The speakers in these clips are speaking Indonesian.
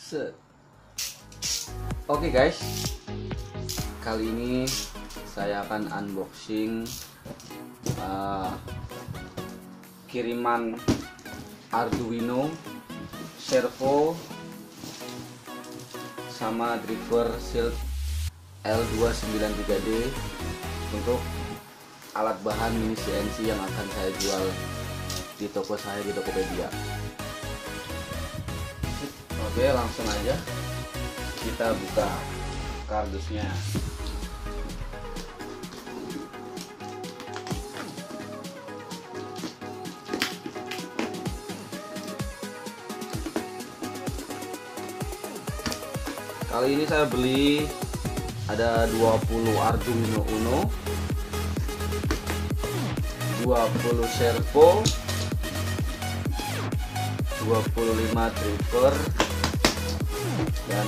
Set. Oke guys, kali ini saya akan unboxing kiriman Arduino, servo, sama driver Shield L293D untuk alat bahan mini CNC yang akan saya jual di toko saya di Tokopedia. Oke, langsung aja kita buka kardusnya. Kali ini saya beli ada 20 Arduino Uno, 20 servo, 25 driver, dan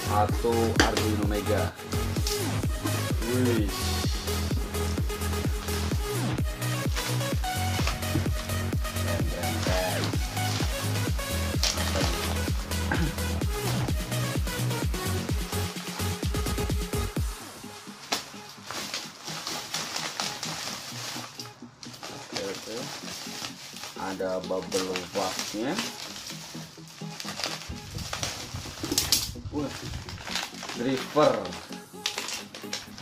1 Arduino Mega. Wih, keren. Oke. Ada bubble wrap-nya. Driver,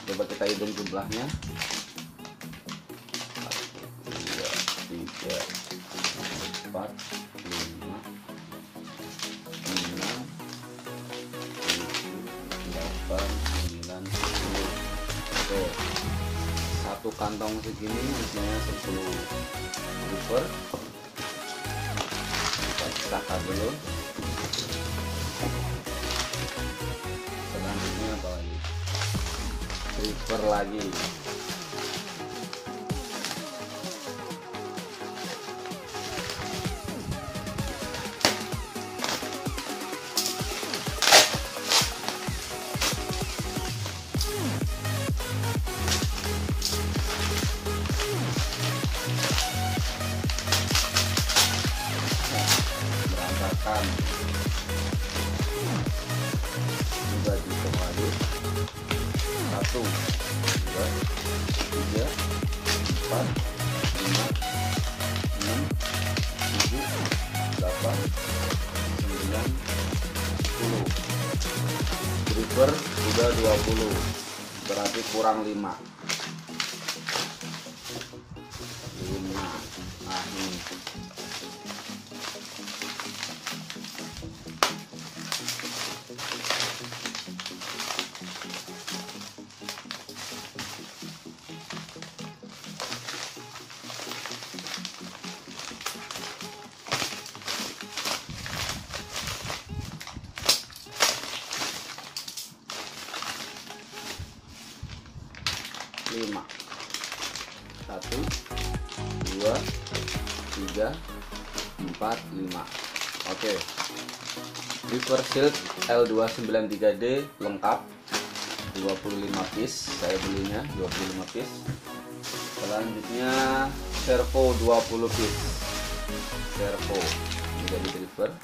coba kita hitung jumlahnya. 1, 2, 3, 4, 5, 6, 7, 8, 9, 10. Oke, satu kantong segini isinya 10 driver. Kita pisahkan dulu. Selanjutnya apa lagi? Driver lagi. Berantakan. Bagi kembali 1, 2, 3, 4, 5, 6, 7, 8, 9, 10. Driver sudah 20, berarti kurang 5. Nah ini lima. 1, 2, 3, 4, 5. Oke, driver Shield L293D lengkap 25 piece, saya belinya 25 piece. Selanjutnya servo 20 piece, servo menjadi driver.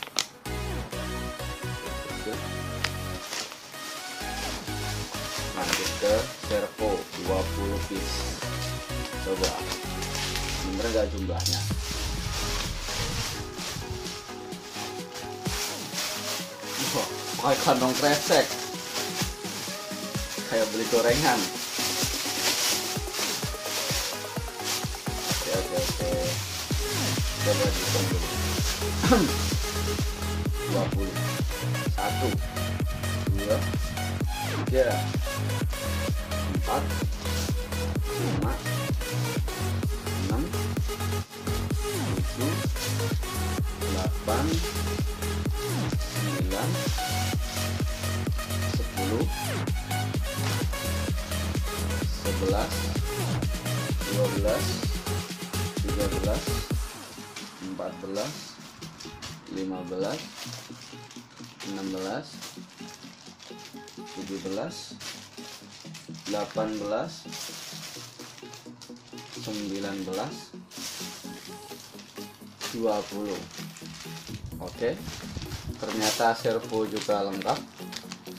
Lanjut ke servo 20 piece. Coba bener gak jumlahnya? Wah, pakai kantong kresek kayak beli gorengan. Oke, coba dihitung dulu. 20. 1, 2, 3, 4, 5, 6, 7, 8, 9, 10, 11, 12, 13, 14, 15, 16, 17, 18, 19, 20. Oke, Ternyata servo juga lengkap.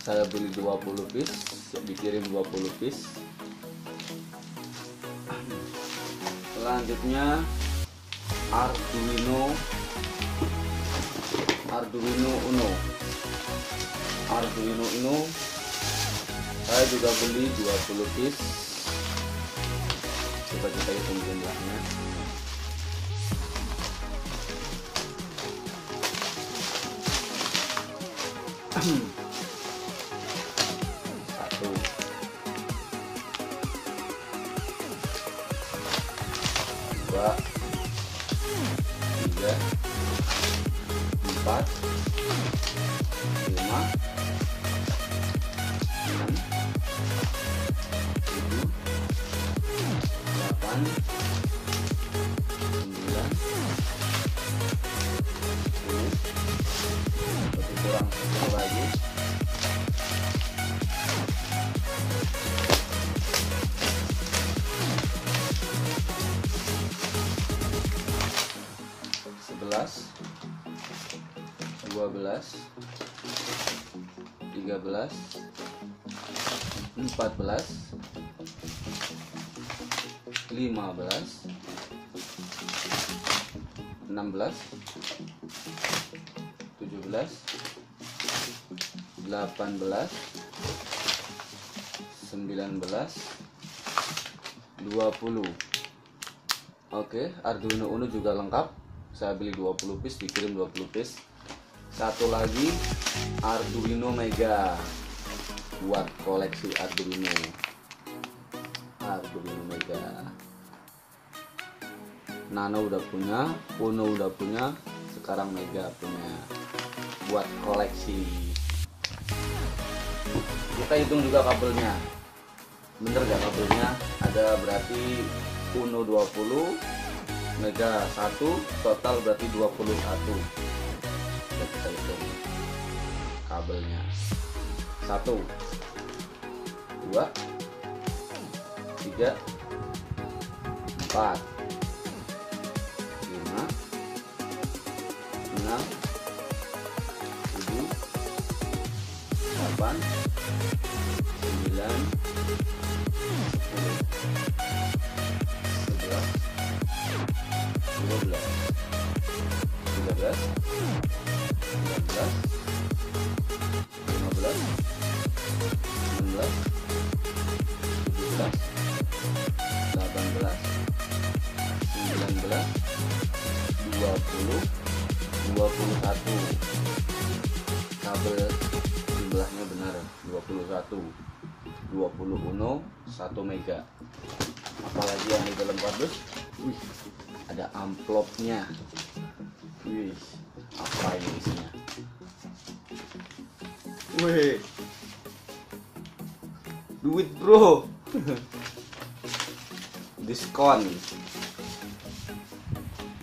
Saya beli 20 piece, dikirim 20 piece. Selanjutnya Arduino Uno. Saya juga beli 20 piece. Coba kita hitung jumlahnya. Satu, dua, tiga, empat, lima, enam, tujuh, delapan, sembilan, 10. Lebih kurang 10 lagi. 11, 12, 13, 14, 15, 16, 17, 18, 19, 20. Oke, Arduino Uno juga lengkap. Saya beli 20 piece, dikirim 20 piece. Satu lagi Arduino Mega buat koleksi Arduino Mega. Nano udah punya, Uno udah punya, sekarang Mega punya buat koleksi. Kita hitung juga kabelnya. Bener gak kabelnya? Ada berarti Uno 20, Mega 1, total berarti 21. Kita hitung kabelnya. 1, 2, 3, 4, 5, 6, 7, 8, 9, 10, 11, 12, 13, 14, 15, 16, 17, 18, 19, 20, 21. Kabel jumlahnya benar 21. 20 Uno, 1 Mega. Apalagi yang di dalam kardus? Wih, ada amplopnya. Wih, apa ini isinya? Wih, duit bro. Diskon.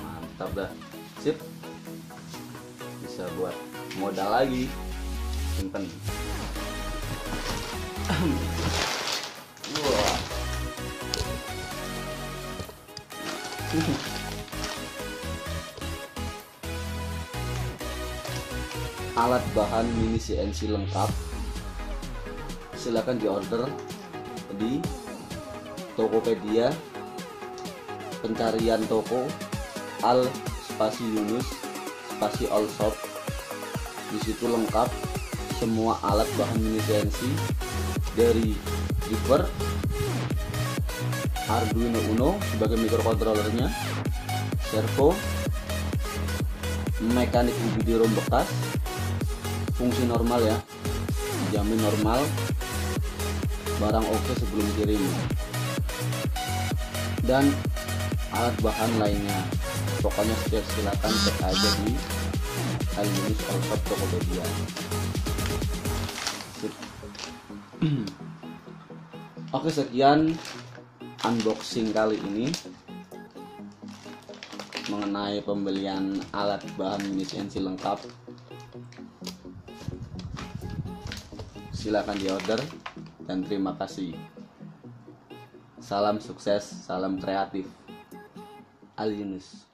Mantap dah. Sip. Bisa buat modal lagi. Simpen. Wah. Alat bahan mini CNC lengkap. Silakan diorder di Tokopedia. Pencarian toko Al spasi Yunus spasi All Shop. Di situ lengkap semua alat bahan mini CNC dari driver, Arduino Uno sebagai microcontrollernya, servo, mekanik video ROM bekas, fungsi normal ya, dijamin normal, barang oke sebelum kirim, dan alat bahan lainnya. Pokoknya silakan cek aja di Al Yunus All Shop Tokopedia. Oke, sekian unboxing kali ini mengenai pembelian alat bahan mini CNC lengkap. Silakan diorder dan terima kasih. Salam sukses, salam kreatif. Al Yunus.